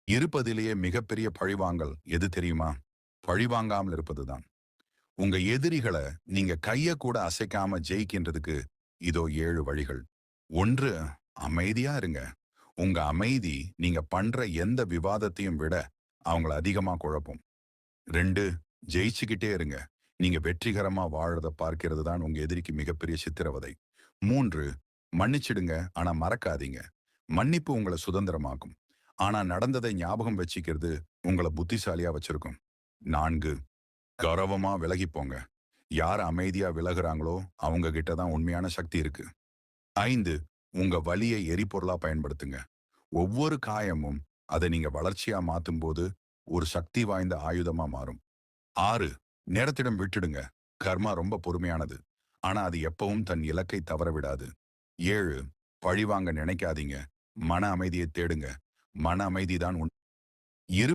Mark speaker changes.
Speaker 1: இருப்பதிலேயே மிகப்பெரிய பழிவாங்கல் எது தெரியுமா? பழிவாங்காமல் இருப்பதுதான். உங்க எதிரிகளை நீங்க கைய கூட அசைக்காம ஜெயிக்கின்றதுக்கு இதோ 7 வழிகள். 1. அமைதியா இருங்க. உங்க அமைதி நீங்க பண்ற எந்த விவாதத்தையும் விட அவங்கள அதிகமா குழப்பும். 2. ஜெயிச்சுக்கிட்டே இருங்க. நீங்க வெற்றிகரமா வாழறத பார்க்கிறது தான் உங்க எதிரிக்கு மிகப்பெரிய சித்திரவதை. 3. மன்னிச்சிடுங்க, ஆனா மறக்காதீங்க. மன்னிப்பு உங்கள சுதந்திரமாக்கும். ஆனா நடந்ததை ஞாபகம் வச்சுக்கிறது உங்கள புத்திசாலியா வச்சிருக்கும். 4. கௌரவமா விலகிப் போங்க. யார் அமைதியா விலகுறாங்களோ அவங்க கிட்ட தான் உண்மையான சக்தி இருக்கு. 5. உங்க வலியை எரிபொருளா பயன்படுத்துங்க. ஒவ்வொரு காயமும் அதை நீங்க வளர்ச்சியா மாத்தும்போது ஒரு சக்தி வாய்ந்த ஆயுதமா மாறும். 6. நேரத்திடம் விட்டுடுங்க. கர்மா ரொம்ப பொறுமையானது. ஆனா அது எப்பவும் தன் இலக்கை தவற விடாது. 7. பழிவாங்க நினைக்காதீங்க. மன அமைதியை தேடுங்க. மன அமைதி தான் இரு